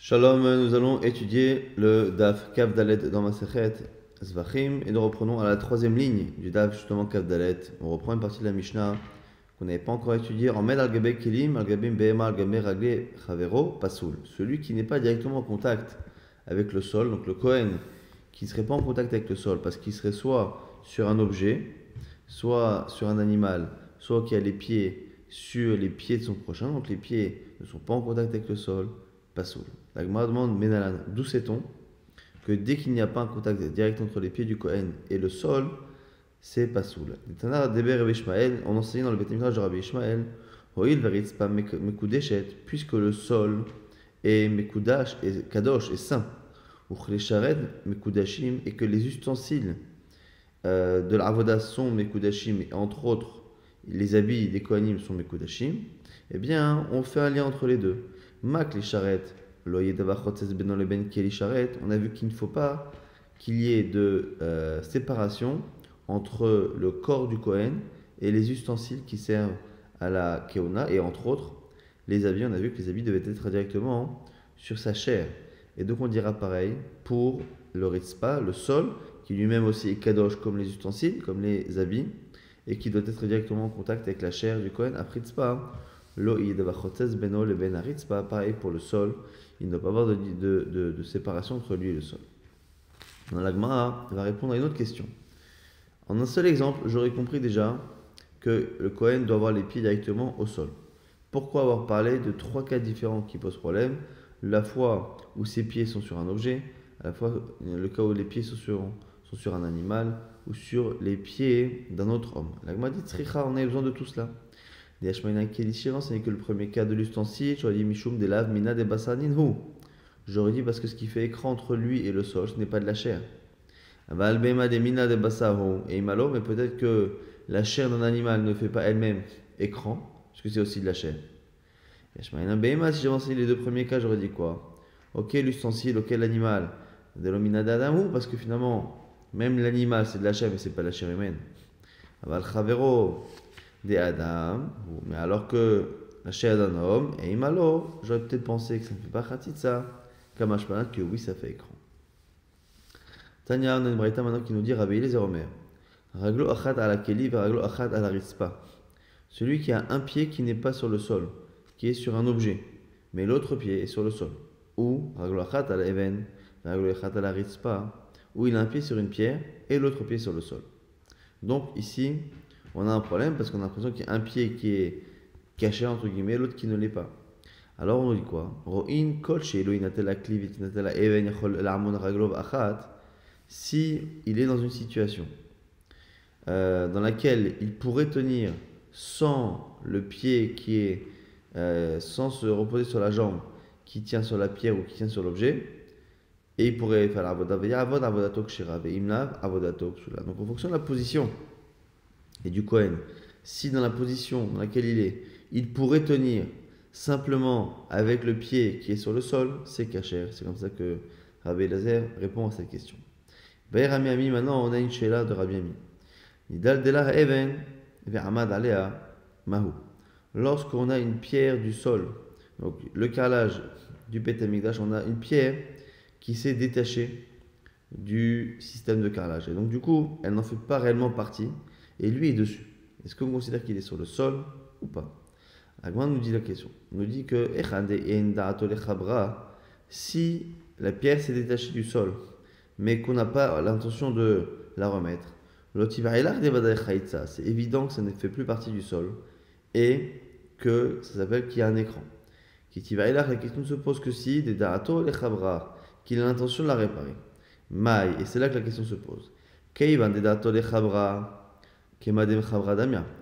Shalom, nous allons étudier le Daf Kav Dalet dans Masechet Zvachim et nous reprenons à la troisième ligne du Daf justement Kav Dalet. On reprend une partie de la Mishnah qu'on n'avait pas encore étudiée. En Med al-Gabe Kelim, al-Gabim Behema, al-Gabe Ragle Chavero, Pasoul. Celui qui n'est pas directement en contact avec le sol, donc le Kohen, qui ne serait pas en contact avec le sol parce qu'il serait soit sur un objet, soit sur un animal, soit qui a les pieds sur les pieds de son prochain, donc les pieds ne sont pas en contact avec le sol, Pasoul. La Gemara demande, Menalan, d'où sait-on que dès qu'il n'y a pas un contact direct entre les pieds du Kohen et le sol, c'est Pasoul. Tanar Deber Rabbi Ishmael, on enseigne dans le Beit Midrash de Rabbi Ishmael, Hoil Veritzpa Mekudeshet, puisque le sol est Mekudash, et Kadosh, et saint, ou Chleshared Mekudashim, et que les ustensiles de l'Avoda sont Mekudashim, et entre autres, les habits des Kohanim sont Mekudashim, eh bien, on fait un lien entre les deux. Mak les charrettes, on a vu qu'il ne faut pas qu'il y ait de séparation entre le corps du Kohen et les ustensiles qui servent à la Keuna, et entre autres, les habits, on a vu que les habits devaient être directement sur sa chair. Et donc on dira pareil pour le Ritzpa, le sol, qui lui-même aussi est Kadosh comme les ustensiles, comme les habits, et qui doit être directement en contact avec la chair du Kohen. Après Ritzpa, pareil pour le sol, il ne doit pas avoir de séparation entre lui et le sol. Dans la Gemara, il va répondre à une autre question. En un seul exemple, j'aurais compris déjà que le Kohen doit avoir les pieds directement au sol. Pourquoi avoir parlé de trois cas différents qui posent problème? La fois où ses pieds sont sur un objet, à la fois le cas où les pieds sont sur un animal, ou sur les pieds d'un autre homme. La Gemara dit, Tzricha, on a besoin de tout cela. Des Hashmaïna Kelishiran, ce n'est que le premier cas de l'ustensile. J'aurais dit Mishum de lav mina de basaninhu. J'aurais dit parce que ce qui fait écran entre lui et le sol, ce n'est pas de la chair. Valbema de mina de basahu et imalo, mais peut-être que la chair d'un animal ne fait pas elle-même écran, parce que c'est aussi de la chair. Hashmaïna Bema, si j'avais enseigné les deux premiers cas, j'aurais dit quoi? Ok, l'ustensile, ok, l'animal. De l'omina d'Adamu, parce que finalement, même l'animal c'est de la chair, mais c'est pas de la chair humaine. Aval Chavero. Des Adam, mais alors que la chair d'un homme, et imalo, j'aurais peut-être pensé que ça ne fait pas khatitsa, comme Ashmanat, que oui, ça fait écran. Tanya, on a une braïta maintenant qui nous dit Rabbi Eliezer Omer, Raglo achat ala keli, raglo achat ala rispa. Celui qui a un pied qui n'est pas sur le sol, qui est sur un objet, mais l'autre pied est sur le sol. Ou raglo achat ala even, raglo achat ala rispa, où il a un pied sur une pierre et l'autre pied sur le sol. Donc ici, on a un problème parce qu'on a l'impression qu'il y a un pied qui est caché entre guillemets, l'autre qui ne l'est pas. Alors on nous dit quoi? Si il est dans une situation dans laquelle il pourrait tenir sans le pied qui est sans se reposer sur la jambe qui tient sur la pierre ou qui tient sur l'objet, et il pourrait faire avodatok shira ve'imlav avodatok shula. Donc en fonction de la position et du Kohen, si dans la position dans laquelle il pourrait tenir simplement avec le pied qui est sur le sol, c'est kasher. C'est comme ça que Rabbi Eliezer répond à cette question. Bayer Rami Ami, maintenant on a une sheila de Rabbi Ami. Nidal delah even ve'amad alea mahu. Lorsqu'on a une pierre du sol, donc le carrelage du Beit Hamikdash, on a une pierre qui s'est détachée du système de carrelage. Et donc du coup, elle n'en fait pas réellement partie. Et lui est dessus. Est-ce qu'on considère qu'il est sur le sol ou pas? Agman nous dit la question. Il nous dit que si la pierre s'est détachée du sol, mais qu'on n'a pas l'intention de la remettre, c'est évident que ça ne fait plus partie du sol et que ça s'appelle qu'il y a un écran. La question ne se pose que si qu'il a l'intention de la réparer. Et c'est là que la question se pose.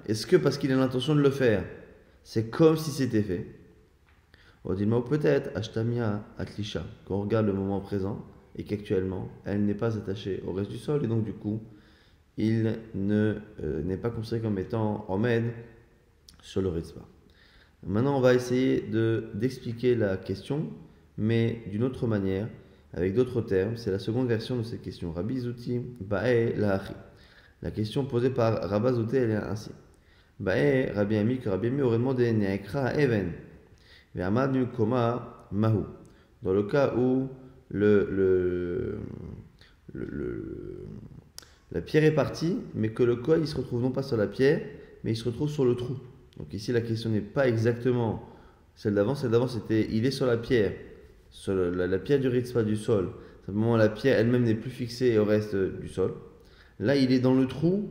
Est-ce que parce qu'il a l'intention de le faire, c'est comme si c'était fait? Ou peut-être Ashtamia Atlisha, qu'on regarde le moment présent et qu'actuellement elle n'est pas attachée au reste du sol et donc du coup il n'est pas considéré comme étant Omed sur le Ritzva. Maintenant on va essayer d'expliquer la question, mais d'une autre manière, avec d'autres termes. C'est la seconde version de cette question. Rabbi Zouti Ba'e Lahachi. La question posée par Rabba Zouti, elle est ainsi. Ba'e Rabbi Ami, que Rabbi Ami aurait demandé Ne'ekra Even. Ve'amad Koma Mahu. dans le cas où le- la pierre est partie, mais que le Kohen il se retrouve non pas sur la pierre, mais il se retrouve sur le trou. Donc ici la question n'est pas exactement celle d'avant. Celle d'avant c'était il est sur la pierre, sur la pierre du ritzvah du sol. Simplement la pierre elle-même n'est plus fixée au reste du sol. Là il est dans le trou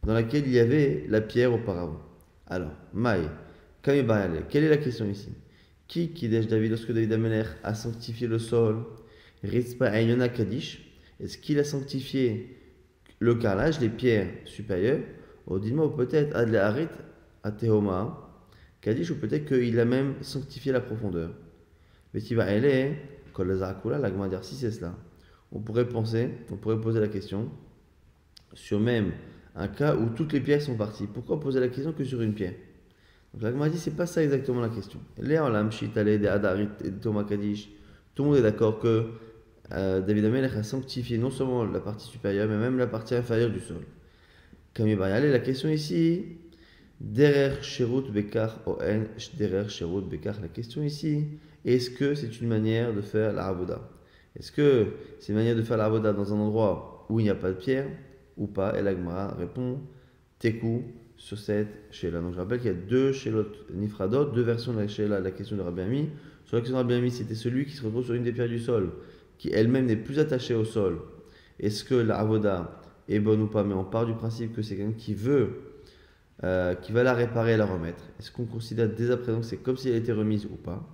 dans lequel il y avait la pierre auparavant. Alors, Maï, Kamibayale, quelle est la question ici? Qui Kidesh David, lorsque David Ameler a sanctifié le sol, Ritzpa Ayona Kadish, est-ce qu'il a sanctifié le carrelage, les pierres supérieures, ou dis-moi, ou peut-être Adle Harit, Atehoma, Kadish, ou peut-être qu'il a même sanctifié la profondeur. Mais tu vas aller, Kol Zarakula, la Gemara dire si c'est cela. On pourrait penser, on pourrait poser la question sur même un cas où toutes les pierres sont parties. Pourquoi poser la question que sur une pierre? Donc la Gemara dit c'est pas ça exactement la question. Léa Lamshit Ale de Adarit et de Thomas Kadish, tout le monde est d'accord que David Amelech a sanctifié non seulement la partie supérieure, mais même la partie inférieure du sol. Kami Bayale, la question ici, Derer Sherut Bekar Oen, Derer Sherut Bekar, la question ici, est-ce que c'est une manière de faire la Avoda? Est-ce que c'est une manière de faire la Avoda dans un endroit où il n'y a pas de pierre ou pas? Et la Gemara répond Tekou sur cette Sheila. Donc je rappelle qu'il y a deux Shelot Nifradot, deux versions de la Sheila, la question de Rabbi Ami. Sur la question de Rabbi Ami, c'était celui qui se retrouve sur une des pierres du sol, qui elle-même n'est plus attachée au sol. Est-ce que la Avoda est bonne ou pas? Mais on part du principe que c'est quelqu'un qui va la réparer et la remettre. Est-ce qu'on considère dès à présent que c'est comme si elle était remise ou pas?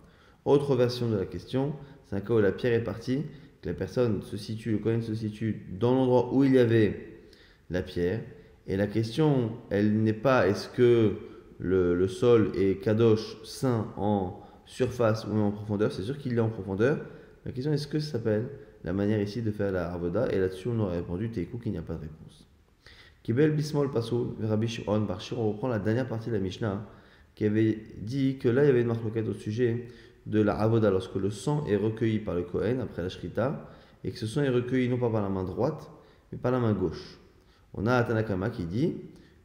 Autre version de la question, c'est un cas où la pierre est partie, que la personne se situe, le Kohen se situe dans l'endroit où il y avait la pierre. Et la question, elle n'est pas est-ce que le sol est kadosh, saint en surface ou en profondeur. C'est sûr qu'il est en profondeur. La question est-ce que ça s'appelle la manière ici de faire la avoda? Et là-dessus, on aurait répondu Teikou qu'il n'y a pas de réponse. Kibel Bismol Pasoul, Rabbi Shimon Bar Shir, on reprend la dernière partie de la Mishnah qui avait dit que là, il y avait une marloquette au sujet de la avoda lorsque le sang est recueilli par le Kohen après la shrita et que ce sang est recueilli non pas par la main droite, mais par la main gauche. On a Tanakama qui dit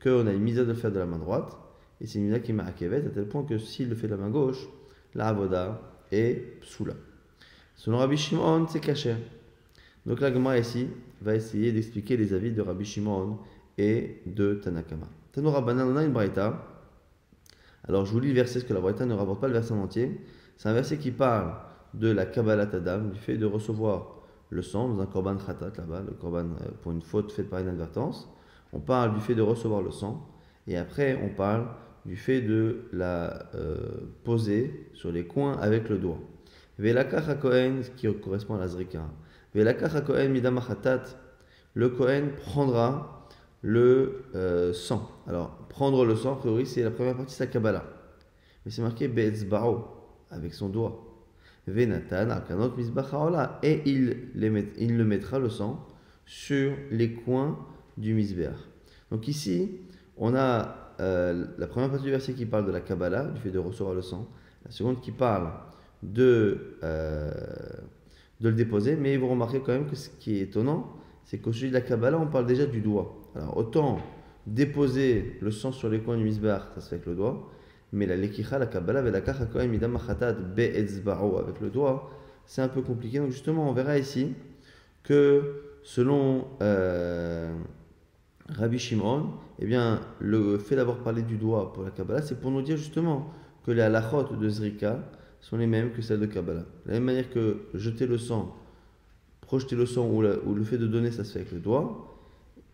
qu'on a une mise à de le faire de la main droite, et c'est une mise qui m'a akevet à tel point que s'il le fait de la main gauche, la avoda est psoula. Selon Rabbi Shimon, c'est caché. Donc la Gemara ici va essayer d'expliquer les avis de Rabbi Shimon et de Tanakama. Tano Rabbanan, on a une braïta. Alors je vous lis le verset, parce que la braïta ne rapporte pas le verset en entier. C'est un verset qui parle de la Kabbalat Adam, du fait de recevoir le sang dans un korban khatat là-bas, le korban pour une faute faite par inadvertance. On parle du fait de recevoir le sang, et après on parle du fait de la poser sur les coins avec le doigt. Velakach HaKohen, qui correspond à la zrika. Velakach HaKohen midam khatat, le Kohen prendra le sang. Alors, prendre le sang, a priori, c'est la première partie de sa Kabbalah. Mais c'est marqué Be'etzba'o, avec son doigt. Venatan, Arkanot, Misbach Haola. Et il le mettra le sang sur les coins du Misbech. Donc ici, on a la première partie du verset qui parle de la Kabbalah, du fait de recevoir le sang. La seconde qui parle de le déposer. Mais vous remarquez quand même que ce qui est étonnant, c'est qu'au sujet de la Kabbalah, on parle déjà du doigt. Alors autant déposer le sang sur les coins du Misbech, ça se fait avec le doigt. Mais la lekicha, la Kabbalah, velakach hakohen midam machatat be'etzba'o avec le doigt, c'est un peu compliqué. Donc justement, on verra ici que selon Rabbi Shimon, eh bien, le fait d'avoir parlé du doigt pour la Kabbalah, c'est pour nous dire justement que les halachot de Zrika sont les mêmes que celles de Kabbalah. De la même manière que jeter le sang, projeter le sang ou le fait de donner, ça se fait avec le doigt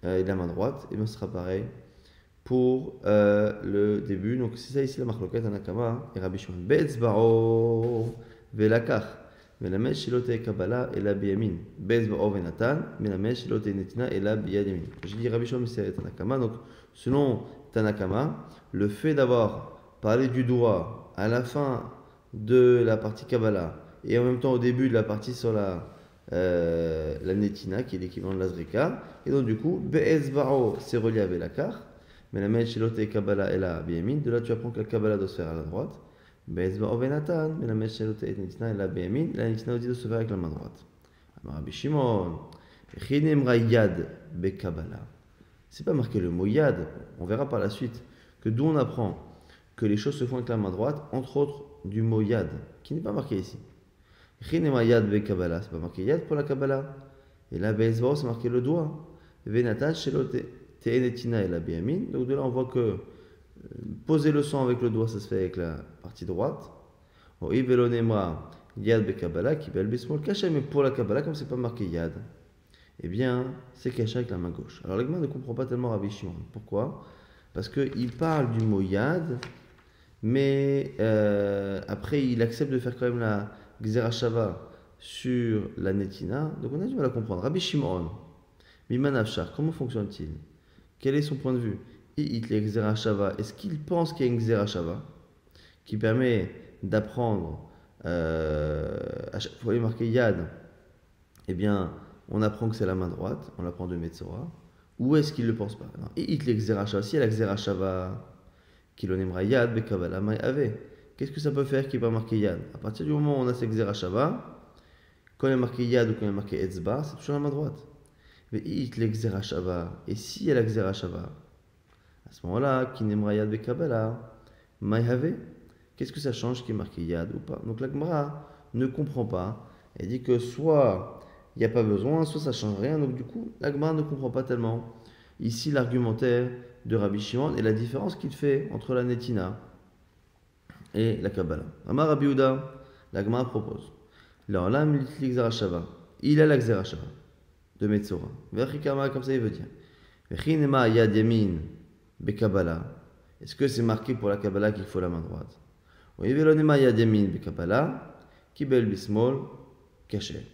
et la main droite, et bien ce sera pareil pour le début. Donc c'est ça ici la marloquette Anakama et Rabbi Shimon. Be'etzba'o velakach melamed shilote Kabbalah et la biyamin. Be'etzba'o venatan melamed shilote netina et la biyamin. J'ai dit Rabbi Shimon c'est Tanakama. Donc selon Tanakama, le fait d'avoir parlé du doigt à la fin de la partie Kabbalah et en même temps au début de la partie sur la netina qui est l'équivalent de la zrika, et donc du coup Be'etzba'o c'est relié à velakach. Mais la mèche Shelote Kabbalah et la Biyamin, de là tu apprends que la Kabbalah doit se faire à la droite. Be'ezba Ovenatan, mais la mèche Shelote et Netina et la Biyamin, la Netina aussi doit se faire avec la main droite. Alors Rabbi Shimon, Chinemra Yad Be Kabbalah. C'est pas marqué le mot Yad, on verra par la suite que d'où on apprend que les choses se font avec la main droite, entre autres du mot Yad, qui n'est pas marqué ici. Chinema yad be Kabbalah, c'est pas marqué yad pour la Kabbalah. Et là, be'ezba, c'est marqué le doigt. Venatan shelote te'enetina et la biamin. Donc de là, on voit que poser le sang avec le doigt, ça se fait avec la partie droite. Oui, velonema yad be Kabbalah, qui bel bismol caché, mais pour la Kabbalah, comme c'est pas marqué yad, eh bien, c'est caché avec la main gauche. Alors, l'agma ne comprend pas tellement Rabbi Shimon. Pourquoi? Parce qu'il parle du mot yad, mais après, il accepte de faire quand même la Xerashava sur la Netina. Donc, on a du mal à comprendre. Rabbi Shimon, Miman Afshar, comment fonctionne-t-il? Quel est son point de vue? Est-ce qu'il pense qu'il y a une Xerashava qui permet d'apprendre à chaque fois il est marqué Yad? Eh bien, on apprend que c'est la main droite, on l'apprend de Metzora. Ou est-ce qu'il ne le pense pas? Et il Xerashava, si elle a Xerashava, Kilonemra Yad, Bekabala, Ave. Qu'est-ce que ça peut faire qui n'est pas marqué Yad? À partir du moment où on a cette Xerashava, quand il est marqué Yad ou quand il est marqué Etzba, c'est toujours la main droite. Mais it Xerashava, et si elle a Xerashava, à ce moment-là, Kinemra Yad, Bekabala, Ave. Qu'est-ce que ça change qui est marqué Yad ou pas? Donc la Gemara ne comprend pas. Elle dit que soit il n'y a pas besoin, soit ça ne change rien. Donc du coup, la Gemara ne comprend pas tellement ici l'argumentaire de Rabbi Shimon et la différence qu'il fait entre la Netina et la Kabbalah. Amar Rabbi Yehuda, la Gemara propose. L'Olam l'Itlik Zarashava. Il a la Xerashava de Metzora. Vechikama, comme ça il veut dire. Vechinema Yad Yamin Bekabbalah. Est-ce que c'est marqué pour la Kabbalah qu'il faut la main droite? Oui, Velonema Yad Yamin Bekabbalah, Kibel Bismol, Caché.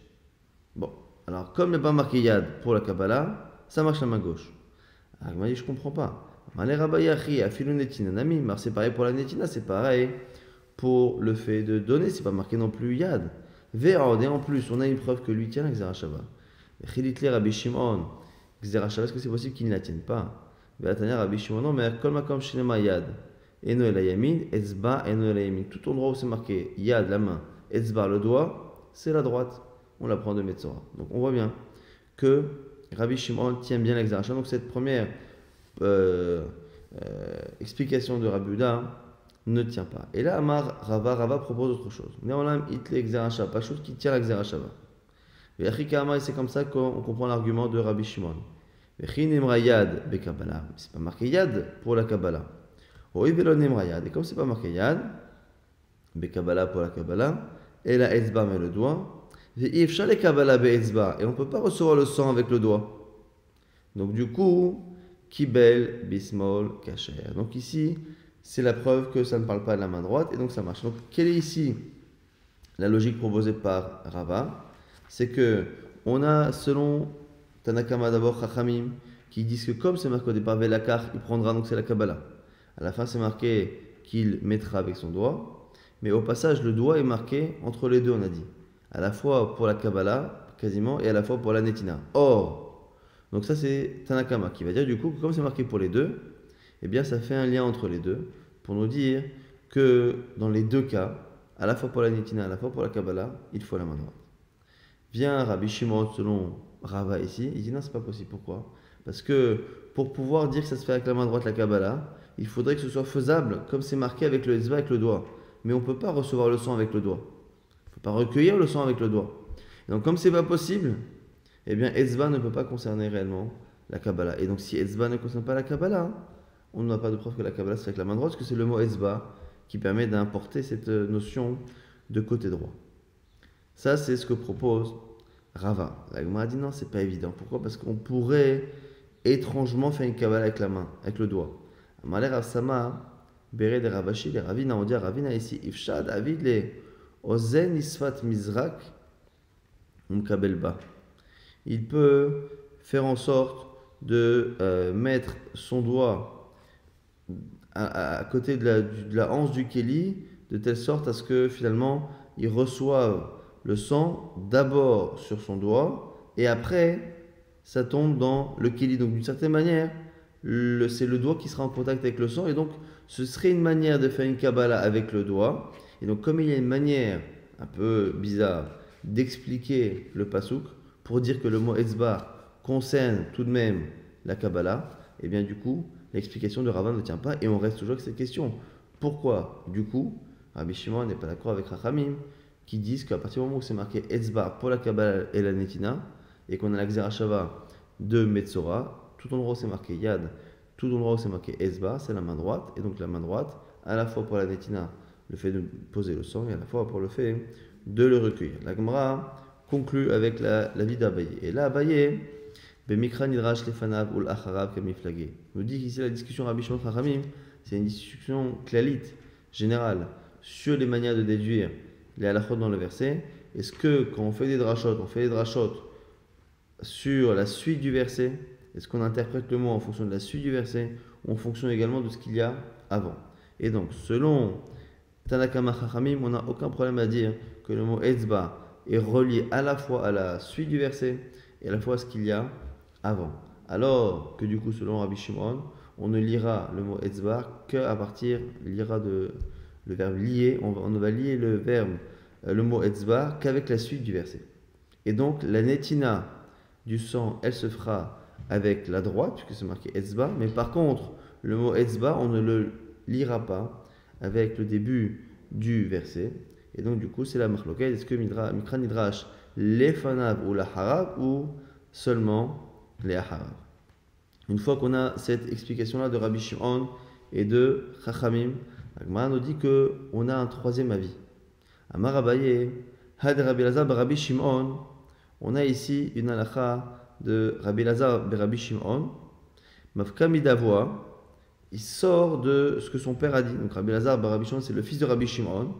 Bon, alors comme il n'est pas marqué Yad pour la Kabbalah, ça marche la main gauche. Alors il m'a dit, je ne comprends pas. C'est pareil pour la Netina, c'est pareil pour le fait de donner, c'est pas marqué non plus Yad. Ve'od, et en plus, on a une preuve que lui tient la Xerashava. Chilitler Rabbi Shimon, Xerashava, est-ce que c'est possible qu'il ne la tienne pas? Ve'atania Rabbi Shimon, non, mais kol makom shinema Yad. Eno el yamin, etzba, eno el yamin. Tout endroit où c'est marqué Yad, la main, etzba, le doigt, c'est la droite. On l'apprend de Metzora. Donc on voit bien que Rabbi Shimon tient bien la Xerashava. Donc cette première explication de Rabbi Yehuda ne tient pas. Et là, Amar Rava propose autre chose. Néolam itle Xerashava, pas chose qui tient la Xerashava. Et c'est comme ça qu'on comprend l'argument de Rabbi Shimon. Yad Bekabbalah, c'est pas marqué Yad pour la Kabbalah. Et comme c'est pas marqué Yad, Bekabbalah pour la Kabbalah, et la Etzba met le doigt, et on ne peut pas recevoir le sang avec le doigt. Donc du coup, Kibel Bismol Kacher. Donc ici, c'est la preuve que ça ne parle pas de la main droite, et donc ça marche. Donc quelle est ici la logique proposée par Rava? C'est que on a, selon Tanakama d'abord, Chachamim, qui disent que comme c'est marqué au départ Velakar, il prendra, donc c'est la Kabbalah. À la fin, c'est marqué qu'il mettra avec son doigt, mais au passage, le doigt est marqué entre les deux, on a dit. À la fois pour la Kabbalah, quasiment, et à la fois pour la Netina. Or, donc ça c'est Tanakama qui va dire du coup que comme c'est marqué pour les deux, eh bien ça fait un lien entre les deux, pour nous dire que dans les deux cas, à la fois pour la Netina, à la fois pour la Kabbalah, il faut la main droite. Vient Rabbi Shimon selon Rava ici, il dit non, c'est pas possible. Pourquoi? Parce que pour pouvoir dire que ça se fait avec la main droite la Kabbalah, il faudrait que ce soit faisable comme c'est marqué avec le Etzba, avec le doigt. Mais on ne peut pas recevoir le sang avec le doigt. On ne peut pas recueillir le sang avec le doigt. Et donc comme c'est pas possible, eh bien Etzba ne peut pas concerner réellement la Kabbalah. Et donc si Etzba ne concerne pas la Kabbalah, on n'a pas de preuve que la Kabbalah se fait avec la main droite, parce que c'est le mot Etzba qui permet d'importer cette notion de côté droit. Ça, c'est ce que propose Rava. La Gemara dit non, c'est pas évident. Pourquoi? Parce qu'on pourrait étrangement faire une Kabbalah avec la main, avec le doigt. Amalé Ravsama, Béré de Ravashi, les Ravina, on dit Ravina ici, Ifshad, Avid, les Ozen Isfat Mizrak, Mkabelba. Il peut faire en sorte de mettre son doigt à côté de la hanche du Kéli, de telle sorte à ce que finalement il reçoive le sang d'abord sur son doigt et après ça tombe dans le Kéli. Donc d'une certaine manière, c'est le doigt qui sera en contact avec le sang et donc ce serait une manière de faire une Kabbalah avec le doigt. Et donc comme il y a une manière un peu bizarre d'expliquer le pasouk pour dire que le mot Etzba concerne tout de même la Kabbalah, et bien du coup l'explication de Rava ne tient pas et on reste toujours avec cette question. Pourquoi du coup Rabbi Shimon n'est pas d'accord avec Rachamim qui disent qu'à partir du moment où c'est marqué Etzba pour la Kabbalah et la Netina, et qu'on a la Xerashava de Metzora, tout endroit où c'est marqué Yad, tout endroit où c'est marqué Etzba, c'est la main droite, et donc la main droite, à la fois pour la Netina, le fait de poser le sang, et à la fois pour le fait de le recueillir. La Gemara conclut avec la vie d'Abaye. Et là, Abaye, Bemikra Nidrash Lefanav ou l'Acharab Kamiflagé, nous dit qu'ici la discussion Rabbi Shimon Chachamim, c'est une discussion clalite, générale, sur les manières de déduire les halachot dans le verset. Est-ce que quand on fait des drashot sur la suite du verset, est-ce qu'on interprète le mot en fonction de la suite du verset ou en fonction également de ce qu'il y a avant? Et donc, selon Tanakama Chachamim, on n'a aucun problème à dire que le mot Etzba est relié à la fois à la suite du verset et à la fois à ce qu'il y a avant. Alors que du coup, selon Rabbi Shimon, on ne lira le mot Etzba qu'à partir, le verbe lier, on ne va lier le mot Etzba qu'avec la suite du verset. Et donc, la netina du sang, elle se fera avec la droite, puisque c'est marqué Etzba, mais par contre, le mot Etzba, on ne le lira pas avec le début du verset. Et donc, du coup, c'est la marloquette. Est-ce que Mikra Nidrash les fanav ou la harab ou seulement les harab? Une fois qu'on a cette explication-là de Rabbi Shimon et de Chachamim, la Gemara nous dit qu'on a un troisième avis. Amar Abaye, Had Rabbi Lazar Rabbi Shimon. On a ici une halakha de Rabbi Lazar Rabbi Shimon. Mafka Midavoa. Il sort de ce que son père a dit. Donc Rabbi Lazar Rabbi Shimon, c'est le fils de Rabbi Shimon.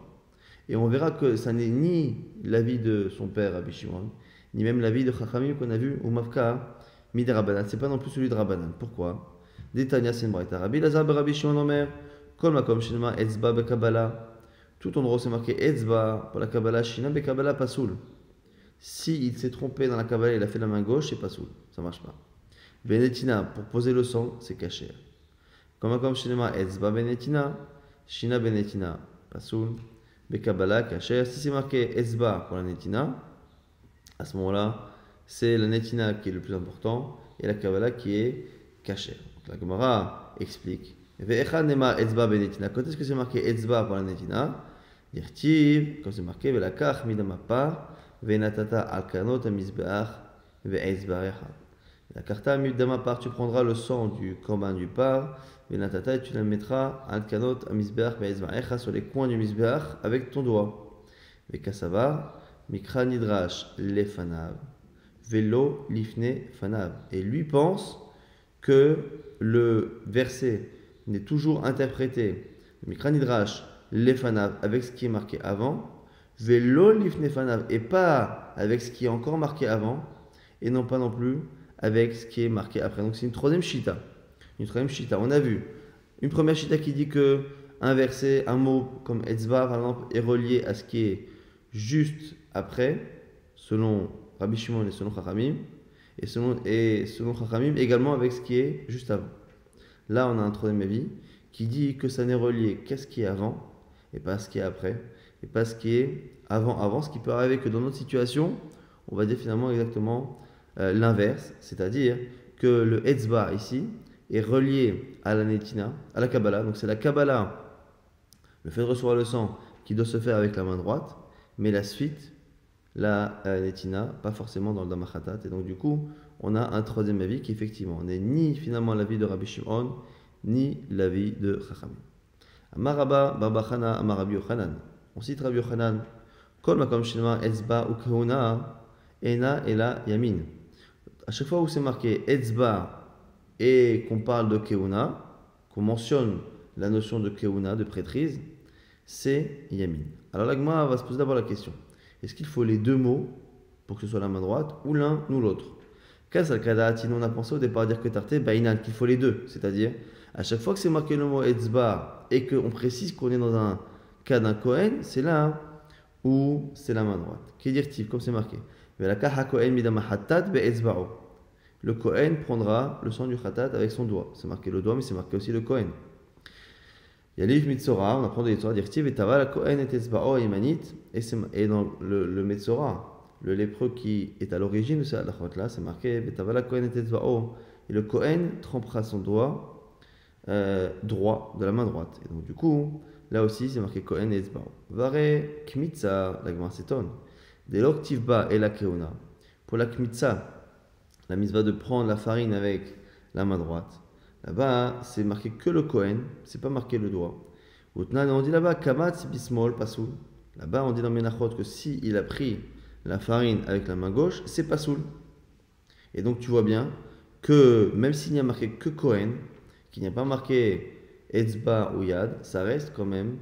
Et on verra que ça n'est ni l'avis de son père Rabbi Shimon, ni même l'avis de Chachamim qu'on a vu au Mafka Mid Rabbanan. C'est pas non plus celui de Rabbanan. Pourquoi? Détania c'est une braïta. Rabbi Lazar Rabbi Shimon Omer. Kol makom shinma etzba bekabbalah. Tout endroit où c'est marqué etzba pour la Kabbalah, shina bekabbalah pasoul. Si il s'est trompé dans la Kabbalah, il a fait la main gauche, c'est pasoul. Ça marche pas. Benetina, pour poser le sang, c'est caché. Kol makom shinma etzba benetina, shina benetina pasoul. Bekabbalah caché. Si c'est marqué etzba pour la netina, à ce moment-là, c'est la netina qui est le plus important et la Kabbalah qui est cachée. La Gemara explique. Quand est-ce que c'est marqué Etzba pour la netina? Dirtiv, quand c'est marqué Velakach midamapa, venatata alkanot amizbeach, ve'ezbarecha. La karta midamapa, tu prendras le sang du korban du par, venatata, et tu la mettras alkanot amizbeach, ve'ezbarecha, sur les coins du mizbeach avec ton doigt. Vekasava, mikra nidrash lefanav, velo lifne fanav. Et lui pense que le verset n'est toujours interprété, le Mikra Nidrash, lefanav, avec ce qui est marqué avant, velo lifne fanav, et pas avec ce qui est encore marqué avant, et non pas non plus avec ce qui est marqué après. Donc c'est une troisième shita. On a vu une première shita qui dit que un verset, un mot comme etzba par exemple, est relié à ce qui est juste après, selon Rabbi Shimon et selon Chachamim, et selon Chachamim également avec ce qui est juste avant. Là, on a un troisième avis qui dit que ça n'est relié qu'à ce qui est avant et pas à ce qui est après, et pas ce qui est avant, ce qui peut arriver que dans notre situation, on va dire finalement exactement l'inverse, c'est-à-dire que le Etzba ici est relié à la Netina, à la Kabbalah. Donc c'est la Kabbalah, le fait de recevoir le sang qui doit se faire avec la main droite, mais la suite, la Netina, pas forcément dans le Damachatat. Et donc du coup, on a un troisième avis qui effectivement n'est ni finalement l'avis de Rabbi Shimon, ni l'avis de Chachamim. Amaraba Barbachana Amar Rabbi Yochanan. On cite Rabbi Yochanan. Kol makom shinma etzba ou keuna ena ela yamin. À chaque fois où c'est marqué etzba et qu'on parle de keuna, qu'on mentionne la notion de keuna, de prêtrise, c'est yamin. Alors la Gemara va se poser d'abord la question. Est-ce qu'il faut les deux mots pour que ce soit la main droite, ou l'un ou l'autre? Kasal Kadati, on a pensé au départ à dire que Tarté, Bainan, qu'il faut les deux. C'est-à-dire, à chaque fois que c'est marqué le mot Etzba et qu'on précise qu'on est dans un cas d'un Kohen, c'est là où c'est la main droite. Qui dire-t-il, comme c'est marqué? Le Kohen prendra le sang du Khatat avec son doigt. C'est marqué le doigt, mais c'est marqué aussi le Kohen. Yalif Mitzora, on apprend des Mitzora, dire-t-il, et Tava la Kohen et Etzba'o Imanit, et dans le Mitzora, le lépreux qui est à l'origine de cette halachot-là, c'est marqué Betavala Kohen et Etzba'o. Et le Kohen trempera son doigt droit de la main droite. Et donc du coup, là aussi c'est marqué Kohen et Etzba. Vare Kmitza, la Gemara s'étonne. Dès lors Tivba et la Keuna. Pour la Kmitza, la mitzvah de prendre la farine avec la main droite. Là-bas, c'est marqué que le Kohen, c'est pas marqué le doigt. Outnan, on dit là-bas Kamatz bismol pasoul. Là-bas, on dit dans Menachot que si il a pris la farine avec la main gauche, c'est pasoul. Et donc tu vois bien que même s'il n'y a marqué que Kohen, qu'il n'y a pas marqué Etzba ou Yad, ça reste quand même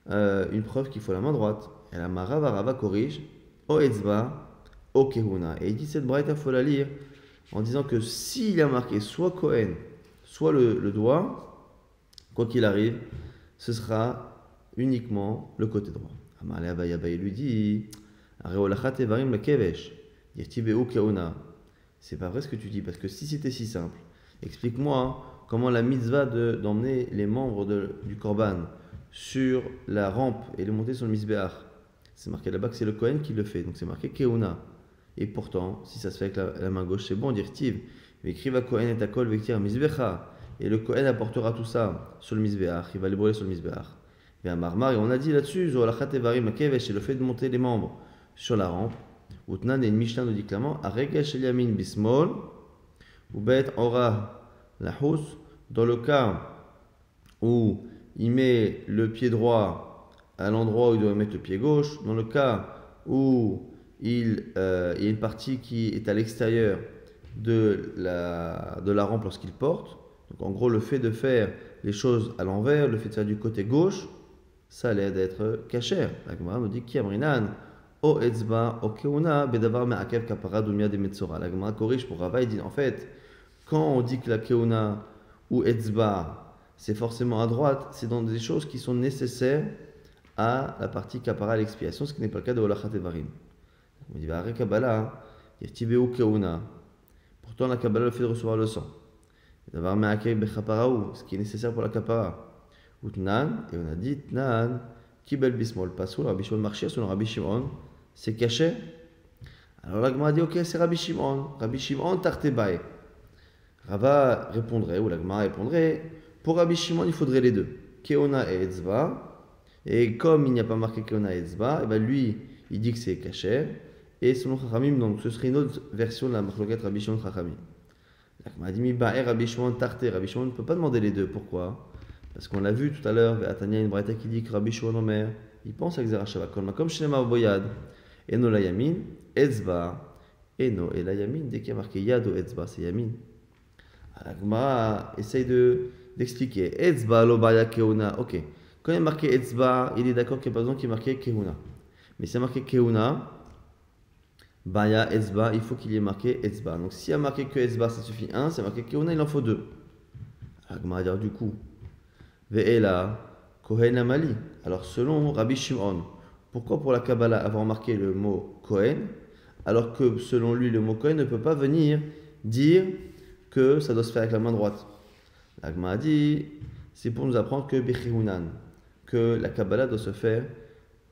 une preuve qu'il faut la main droite. Et la Rava corrige O Etzba, O Kehuna. Et il dit cette braïta, il faut la lire en disant que s'il y a marqué soit Kohen, soit le doigt, quoi qu'il arrive, ce sera uniquement le côté droit. Amalé Abaye lui dit Areolachat Evarim la Kevesh, Yertibeu Kehuna. C'est pas vrai ce que tu dis, parce que si c'était si simple, explique-moi comment la mitzvah d'emmener les membres du korban sur la rampe et les monter sur le misbéach. C'est marqué là-bas que c'est le Kohen qui le fait, donc c'est marqué Keuna. Et pourtant, si ça se fait avec la main gauche, c'est bon, dire Tiv. Mais écrive à Kohen et Takol vektir misbecha. Et le Kohen apportera tout ça sur le misbéach, il va les brûler sur le misbéach. Et à Marmar, et on a dit là-dessus, Zoalachat Evarim Akevesh, c'est le fait de monter les membres sur la rampe. Outnan et une Mishnah nous dit clairement Aregesh Eliamin Bismol ou Bet Ora Lahous. Dans le cas où il met le pied droit à l'endroit où il doit mettre le pied gauche, dans le cas où il y a une partie qui est à l'extérieur de la rampe lorsqu'il porte, donc en gros le fait de faire les choses à l'envers, le fait de faire du côté gauche, ça a l'air d'être kasher. La Gemara nous dit Kiamrinan. O etzba, o keuna, bedavar me'akev kapara dumia de metzora. La Gemara corrige pour Rava, il dit en fait, quand on dit que la keuna ou etzba, c'est forcément à droite, c'est dans des choses qui sont nécessaires à la partie kapara à l'expiation, ce qui n'est pas le cas de olachat evarim. On dit, va kabbalah, yertibeu keuna. Pourtant, la kabbalah le fait de recevoir le sang. Bedavar me'akev bechaparaou, ce qui est nécessaire pour la kapara. Utnan, et on a dit, tnan, kibel bismol, pasoul, Rabbi Shimon marchia selon Rabbi Shimon. C'est caché. Alors la Gemara dit ok, c'est Rabbi Shimon. Rabbi Shimon tartebae. Rava répondrait, ou la Gemara répondrait, pour Rabbi Shimon il faudrait les deux, Keona et Etzba. Et comme il n'y a pas marqué Keona et Etzba, et ben lui il dit que c'est caché. Et selon Chachamim, donc ce serait une autre version de la marloquette Rabbi Shimon Chachamim. La Gemara dit Mibae Rabbi Shimon tarte. Rabbi Shimon ne peut pas demander les deux. Pourquoi? Parce qu'on l'a vu tout à l'heure, Atania une braïta qui dit que Rabbi Shimon Omer, il pense à Xera Shabbat. Comme Shnema Boyad. Eno la yamin, etzba, eno et la yamin, dès qu'il y a marqué yad ou etzba, c'est yamin. La Gemara essaye d'expliquer. Etzba lo baya keuna. Ok. Quand il y a marqué etzba, il est d'accord qu'il n'y a pas besoin qu'il y ait marqué keuna. Mais s'il y a marqué keuna, baya etzba, il faut qu'il y ait marqué etzba. Donc s'il y a marqué que etzba, ça suffit un. S'il y a marqué keuna, il en faut deux. La Gemara dire du coup. Ve'ela kohen amali. Alors selon Rabbi Shimon, pourquoi pour la Kabbalah avoir marqué le mot Kohen, alors que selon lui le mot Kohen ne peut pas venir dire que ça doit se faire avec la main droite? La Gemara dit, c'est pour nous apprendre que Bechihunan, que la Kabbalah doit se faire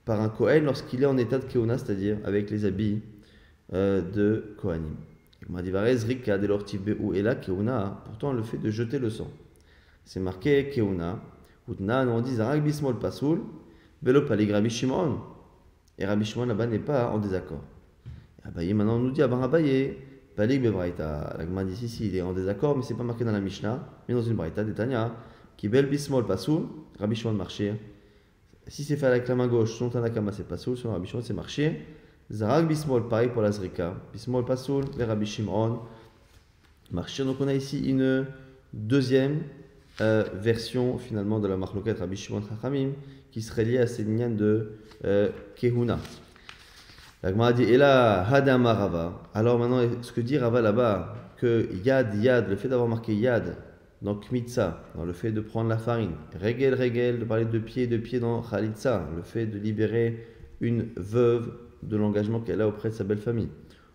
par un Kohen lorsqu'il est en état de Keuna, c'est-à-dire avec les habits de Kohanim. La Gemara dit, Varez Rika delor tibeu ela Keuna, pourtant le fait de jeter le sang. C'est marqué Keuna, Utnan, on dit Zarak bismol pasoul, Velo palig Rabbi Shimon. Et Rabbi Shimon là-bas n'est pas en désaccord. Abaye maintenant on nous dit Abaye, palig bebraïta. La Gemara dit si, il est en désaccord, mais c'est pas marqué dans la Mishnah, mais dans une braïta d'Etania, qui bel bismol pasoul, Rabbi Shimon marché. Si c'est fait avec la main gauche, son Tanakama c'est pasoul, son Rabbi Shimon c'est marché. Zarak bismol, pareil pour la Zrika. Bismol pasoul, vers Rabbi Shimon marché. Donc on a ici une deuxième version finalement de la marloquette Rabbi Shimon Chachamim qui serait liée à ces lignes de Kehuna. La Gemara dit et là Hadama Rava. Alors maintenant ce que dit Rava là-bas que Yad, le fait d'avoir marqué Yad dans Kmitza, dans le fait de prendre la farine, Regel, de parler de pied dans Khalitza, le fait de libérer une veuve de l'engagement qu'elle a auprès de sa belle famille.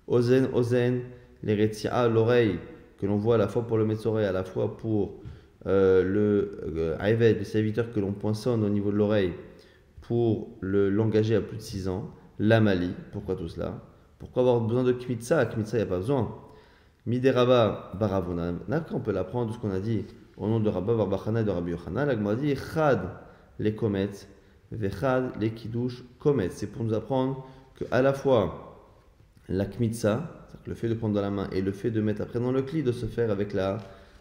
Ozen, les Retia, l'oreille que l'on voit à la fois pour le Metzoré, à la fois pour le Ayved, le serviteur que l'on poinçonne au niveau de l'oreille pour l'engager à plus de 6 ans. L'Amali, pourquoi tout cela? Pourquoi avoir besoin de Kmitza? Kmitza, il n'y a pas besoin. Mideraba Baravuna. On peut l'apprendre de ce qu'on a dit au nom de Rabba Barbachana et de Rabbi Yochanan. La Gemara dit Chad les comets, vechad les kiddush comets. C'est pour nous apprendre que à la fois la kmitsa, le fait de prendre dans la main et le fait de mettre après dans le cli, de se faire avec la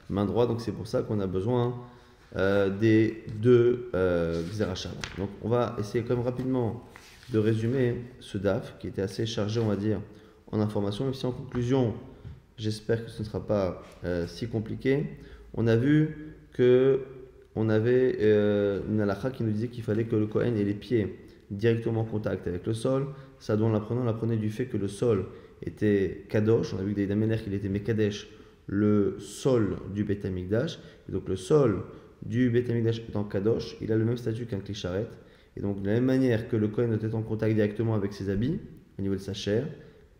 main droite. Donc c'est pour ça qu'on a besoin des deux Xerachal. Donc on va essayer quand même rapidement de résumer ce DAF qui était assez chargé, on va dire, en information. Même si en conclusion, j'espère que ce ne sera pas si compliqué. On a vu que on avait une halakha qui nous disait qu'il fallait que le Kohen ait les pieds directement en contact avec le sol. Ça, dont on apprenait du fait que le sol était kadosh. On a vu que David Améler, qu'il était mekadesh, le sol du Beth Amikdash. Et donc le sol du Beth Amikdash étant kadosh, il a le même statut qu'un klisharet. Et donc de la même manière que le Kohen doit être en contact directement avec ses habits, au niveau de sa chair,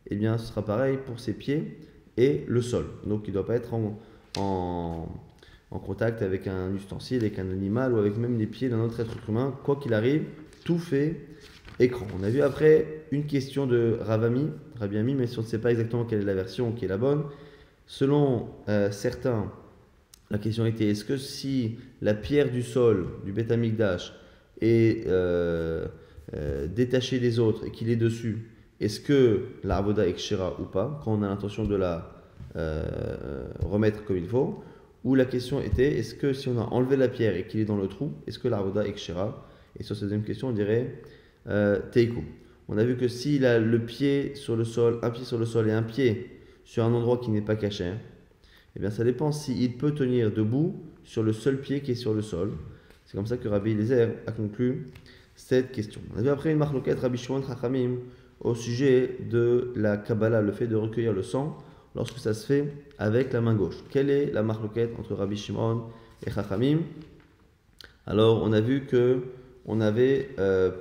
eh bien ce sera pareil pour ses pieds et le sol. Donc il ne doit pas être en contact avec un ustensile, avec un animal ou avec même les pieds d'un autre être humain. Quoi qu'il arrive, tout fait écran. On a vu après une question de Rabbi Ami, mais si on ne sait pas exactement quelle est la version qui est la bonne, selon certains, la question était, est-ce que si la pierre du sol du Beth Amikdash est détachée des autres et qu'il est dessus, est-ce que la avoda est kshera ou pas, quand on a l'intention de la remettre comme il faut? Ou la question était, est-ce que si on a enlevé la pierre et qu'il est dans le trou, est-ce que la avoda est kshera? Et sur cette deuxième question, on dirait Teiku. On a vu que s'il a le pied sur le sol, un pied sur le sol et un pied sur un endroit qui n'est pas caché, eh bien ça dépend s'il peut tenir debout sur le seul pied qui est sur le sol. C'est comme ça que Rabbi Eliezer a conclu cette question. On a vu après une marloquette Rabbi Shimon Chachamim au sujet de la Kabbalah, le fait de recueillir le sang lorsque ça se fait avec la main gauche. Quelle est la marloquette entre Rabbi Shimon et Chachamim? Alors on a vu que on avait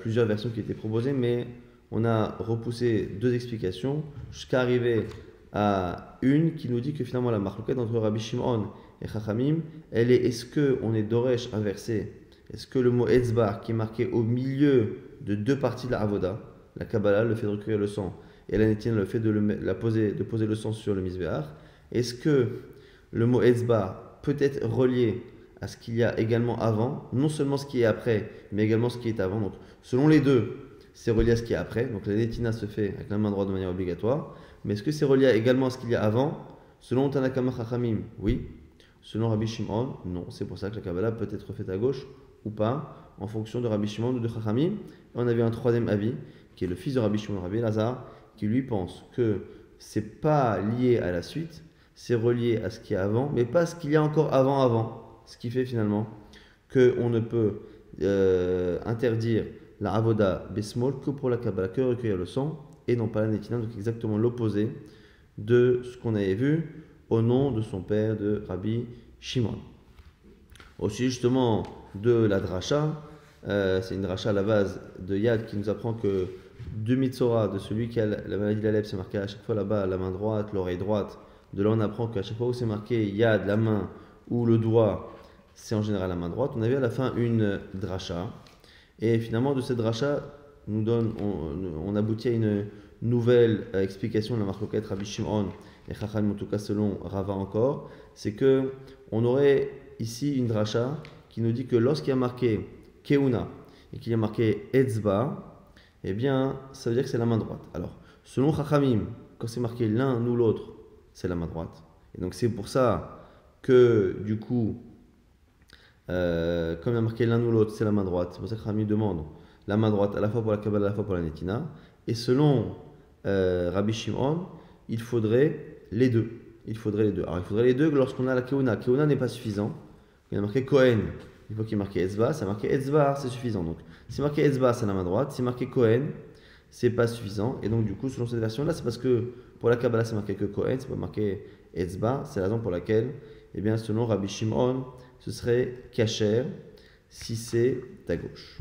plusieurs versions qui étaient proposées, mais on a repoussé deux explications jusqu'à arriver à une qui nous dit que finalement la marloquette entre Rabbi Shimon et Chachamim, elle est, est-ce qu'on est doresh inversé? Est-ce que le mot etzbar qui est marqué au milieu de deux parties de la avoda, la Kabbalah, le fait de recueillir le sang, et la netina, le fait de poser le sang sur le misbéach, est-ce que le mot etzbar peut être relié à ce qu'il y a également avant, non seulement ce qui est après, mais également ce qui est avant? Donc, selon les deux, c'est relié à ce qui est après. Donc, la netina se fait avec la main droite de manière obligatoire. Mais est-ce que c'est relié également à ce qu'il y a avant? Selon Tanakama Chachamim, oui. Selon Rabbi Shimon, non. C'est pour ça que la Kabbalah peut être faite à gauche ou pas, en fonction de Rabbi Shimon ou de Chachamim. Et on avait un troisième avis, qui est le fils de Rabbi Shimon, Rabbi Elazar, qui lui pense que c'est pas lié à la suite, c'est relié à ce qu'il y a avant, mais pas à ce qu'il y a encore avant. Ce qui fait finalement qu'on ne peut interdire la avoda besmol que pour la Kabbalah, que recueillir le sang, et non pas la netina, donc exactement l'opposé de ce qu'on avait vu au nom de son père, de Rabbi Shimon. Aussi justement de la dracha, c'est une dracha à la base de Yad qui nous apprend que deux mitzora de celui qui a la maladie de la lèpre, c'est marqué à chaque fois là-bas la main droite, l'oreille droite. De là on apprend qu'à chaque fois où c'est marqué Yad, la main ou le doigt, c'est en général la main droite. On avait à la fin une dracha, et finalement de cette dracha, on aboutit à une nouvelle explication de la marloquette Rabbi Shimon et Chachamim, en tout cas selon Rava encore, c'est que on aurait ici une dracha qui nous dit que lorsqu'il y a marqué Keuna et qu'il y a marqué Etzba, eh bien ça veut dire que c'est la main droite. Alors selon Chachamim, quand c'est marqué l'un ou l'autre, c'est la main droite. Et donc c'est pour ça que du coup, comme il y a marqué l'un ou l'autre, c'est la main droite. C'est pour ça que Chachamim demande la main droite à la fois pour la Kabbalah, à la fois pour la netina. Et selon Rabbi Shimon, il faudrait les deux. Alors il faudrait les deux lorsqu'on a la Keuna. Keuna n'est pas suffisant. Il y a marqué Kohen, il faut qu'il y ait marqué Etzba. Ça a marqué Etzba, c'est suffisant. Donc si marqué Etzba, c'est la main droite. Si marqué Kohen, c'est pas suffisant. Et donc du coup, selon cette version-là, c'est parce que pour la Kabbalah, c'est marqué que Kohen, c'est pas marqué Etzba. C'est la raison pour laquelle, eh bien, selon Rabbi Shimon, ce serait Kacher si c'est à gauche.